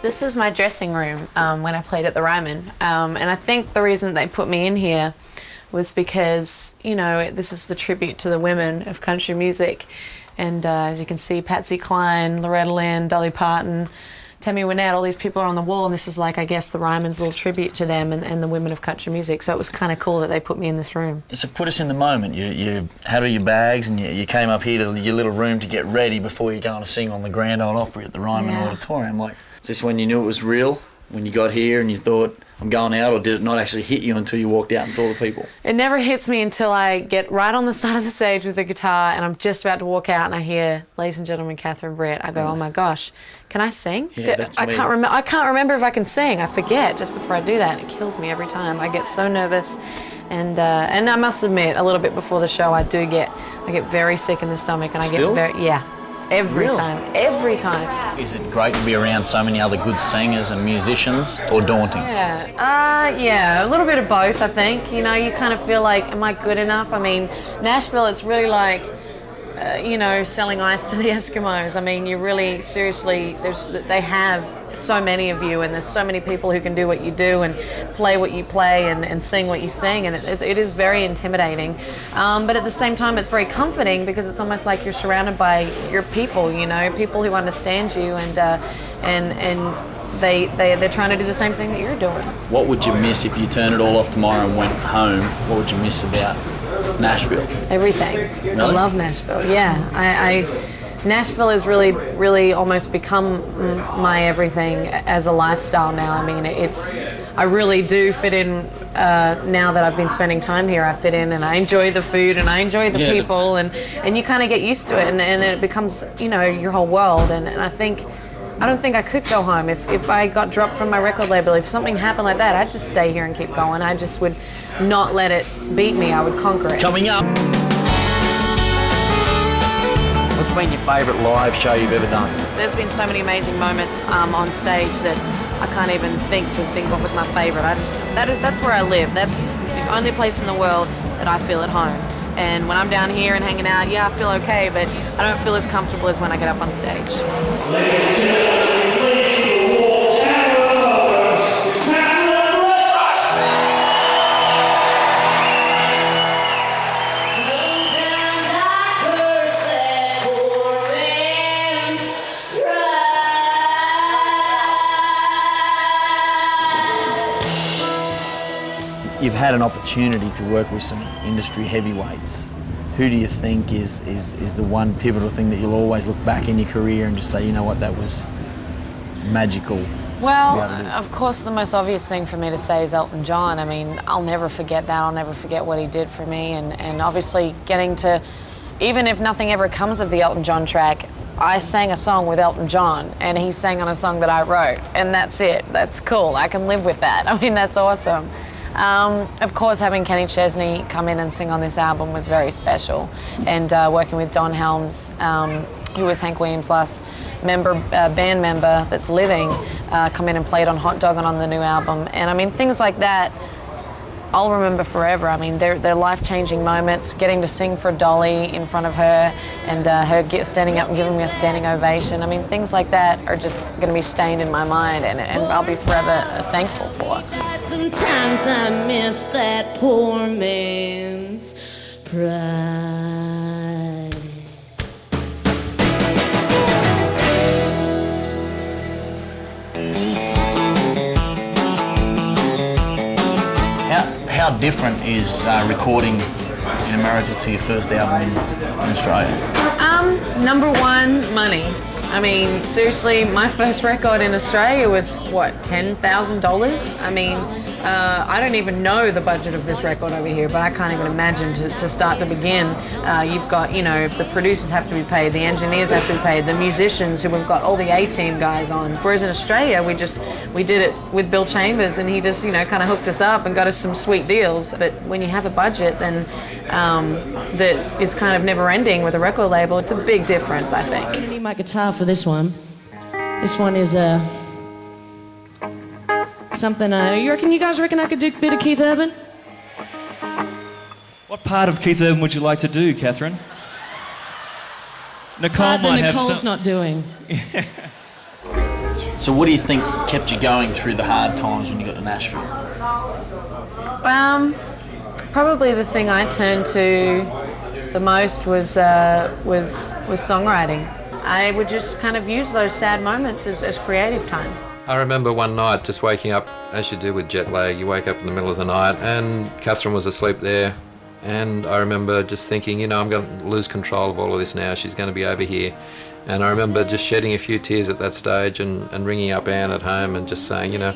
This was my dressing room when I played at the Ryman. And I think the reason they put me in here was because, you know, this is the tribute to the women of country music. And as you can see, Patsy Cline, Loretta Lynn, Dolly Parton, Tammy Wynette, all these people are on the wall, and this is like, I guess, the Ryman's little tribute to them and the women of country music. So it was kind of cool that they put me in this room. So put us in the moment. You had all your bags and you came up here to your little room to get ready before you're going to sing on the Grand Ole Opry at the Ryman Auditorium. Like, is this when you knew it was real? When you got here and you thought, I'm going out, or did it not actually hit you until you walked out and saw the people? It never hits me until I get right on the side of the stage with the guitar and I'm just about to walk out and I hear, ladies and gentlemen, Catherine Britt. I go, oh my gosh, can I sing? Yeah, that's me. I can't remember if I can sing. I forget just before I do that. It kills me every time. I get so nervous. And I must admit, a little bit before the show, I get very sick in the stomach and I Still? get very, yeah. Every time. Is it great to be around so many other good singers and musicians, or daunting? Yeah, a little bit of both, I think. You know, you kind of feel like, am I good enough? I mean, Nashville, it's really like, you know, selling ice to the Eskimos. I mean, you really, seriously, they have so many of you, and there's so many people who can do what you do and play what you play and sing what you sing, and it is very intimidating. But at the same time, it's very comforting because it's almost like you're surrounded by your people, you know, people who understand you, and they're trying to do the same thing that you're doing. What would you miss if you turned it all off tomorrow and went home? What would you miss about Nashville? Everything. Really? I love Nashville, yeah. Nashville has really, really almost become my everything as a lifestyle now. I mean, I really do fit in now that I've been spending time here. I fit in and I enjoy the food and I enjoy the people, and you kind of get used to it, and it becomes, you know, your whole world. And I don't think I could go home. If I got dropped from my record label, if something happened like that, I'd just stay here and keep going. I just would not let it beat me. I would conquer it. Coming up. What's been your favourite live show you've ever done? There's been so many amazing moments on stage that I can't even think what was my favourite. That's where I live. That's the only place in the world that I feel at home. And when I'm down here and hanging out, yeah, I feel okay, but I don't feel as comfortable as when I get up on stage. Ladies and gentlemen, please to the wall, You've had an opportunity to work with some industry heavyweights. Who do you think is the one pivotal thing that you'll always look back in your career and just say, you know what, that was magical? Well, of course, the most obvious thing for me to say is Elton John. I mean, I'll never forget that. I'll never forget what he did for me. And obviously getting to, even if nothing ever comes of the Elton John track, I sang a song with Elton John and he sang on a song that I wrote. And that's it. That's cool. I can live with that. I mean, that's awesome. Of course, having Kenny Chesney come in and sing on this album was very special. And working with Don Helms, who was Hank Williams' last band member that's living, come in and played on Hot Dog and on the new album. And I mean, things like that, I'll remember forever. I mean, they're life-changing moments. Getting to sing for Dolly in front of her and her standing up and giving me a standing ovation. I mean, things like that are just going to be stained in my mind, and I'll be forever thankful for. Sometimes I miss that poor man's pride. How different is recording in America to your first album in Australia? Number one, money. I mean, seriously, my first record in Australia was, what, $10,000? I mean, I don't even know the budget of this record over here, but I can't even imagine to start to begin. You've got, you know, the producers have to be paid, the engineers have to be paid, the musicians who have got all the A-team guys on. Whereas in Australia, we did it with Bill Chambers, and he just, you know, kind of hooked us up and got us some sweet deals. But when you have a budget, then that is kind of never-ending with a record label, it's a big difference, I think. I need my guitar for this one. This one is something. You guys reckon I could do a bit of Keith Urban? What part of Keith Urban would you like to do, Catherine? Nicole Part that might have Nicole's some... not doing. So what do you think kept you going through the hard times when you got to Nashville? Probably the thing I turned to the most was songwriting. I would just kind of use those sad moments as creative times. I remember one night just waking up, as you do with jet lag, you wake up in the middle of the night and Catherine was asleep there, and I remember just thinking, you know, I'm going to lose control of all of this now, she's going to be over here. And I remember just shedding a few tears at that stage and ringing up Anne at home and just saying, you know,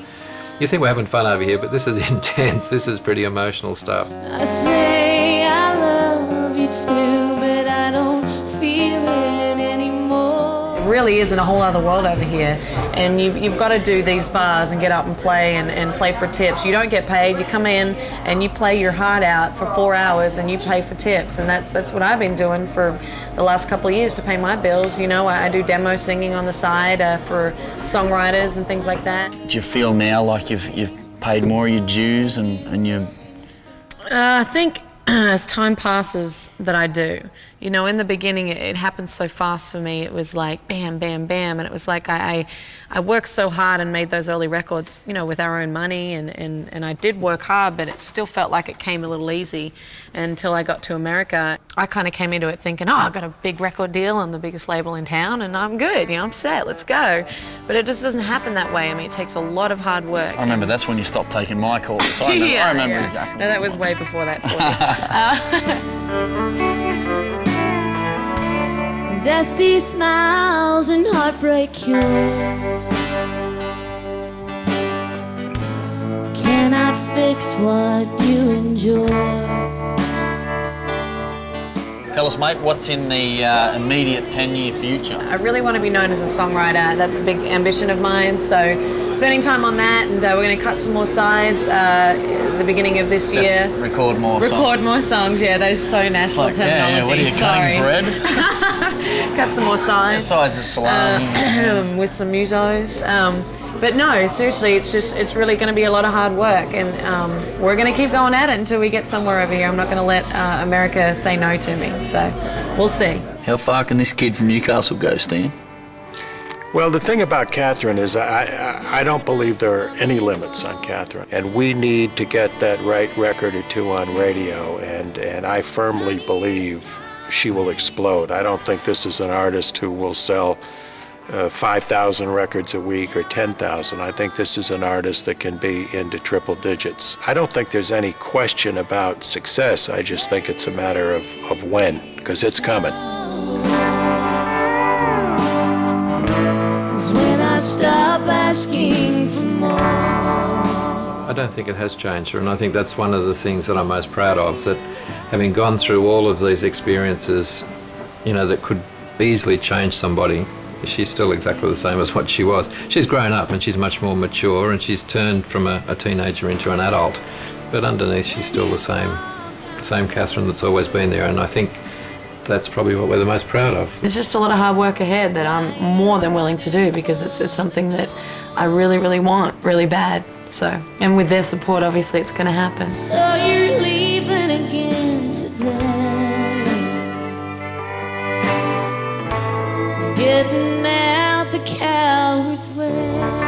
you think we're having fun over here, but this is intense, this is pretty emotional stuff. I say I love you too, but I don't feel it anymore. It really isn't a whole other world over here, and you've got to do these bars and get up and play for tips. You don't get paid, you come in and you play your heart out for 4 hours and you pay for tips, and that's what I've been doing for the last couple of years to pay my bills. You know, I do demo singing on the side for songwriters and things like that. Do you feel now like you've paid more of your dues and you... I think as time passes that I do. You know, in the beginning it happened so fast for me. It was like bam, bam, bam, and it was like I worked so hard and made those early records, you know, with our own money, and I did work hard, but it still felt like it came a little easy until I got to America. I kind of came into it thinking, oh, I got a big record deal on the biggest label in town and I'm good, you know, I'm set, let's go. But it just doesn't happen that way. I mean, it takes a lot of hard work. I remember that's when you stopped taking my calls. So I remember exactly. No, that was way before that for you. Dusty smiles and heartbreak cures cannot fix what you endure. Tell us, mate, what's in the immediate 10-year future? I really want to be known as a songwriter. That's a big ambition of mine. So spending time on that, and we're going to cut some more sides at the beginning of this year. Record more songs. Record more songs, yeah. That is so Nashville terminology. Yeah, what are you Sorry. cutting bread? Cut some more sides. Sides of salami. With some musos. But no, seriously, it's really going to be a lot of hard work, and we're going to keep going at it until we get somewhere over here. I'm not going to let America say no to me, so we'll see. How far can this kid from Newcastle go, Stan? Well, the thing about Catherine is I don't believe there are any limits on Catherine, and we need to get that right record or two on radio, and I firmly believe she will explode. I don't think this is an artist who will sell 5,000 records a week or 10,000. I think this is an artist that can be into triple digits. I don't think there's any question about success. I just think it's a matter of when, because it's coming. When I stop asking for more. I don't think it has changed her, and I think that's one of the things that I'm most proud of, that having gone through all of these experiences, you know, that could easily change somebody, she's still exactly the same as what she was. She's grown up and she's much more mature, and she's turned from a teenager into an adult, but underneath she's still the same Catherine that's always been there, and I think that's probably what we're the most proud of. It's just a lot of hard work ahead that I'm more than willing to do, because it's something that I really, really want, really bad. So, and with their support, obviously it's going to happen. So you're leaving again today, getting out the coward's way.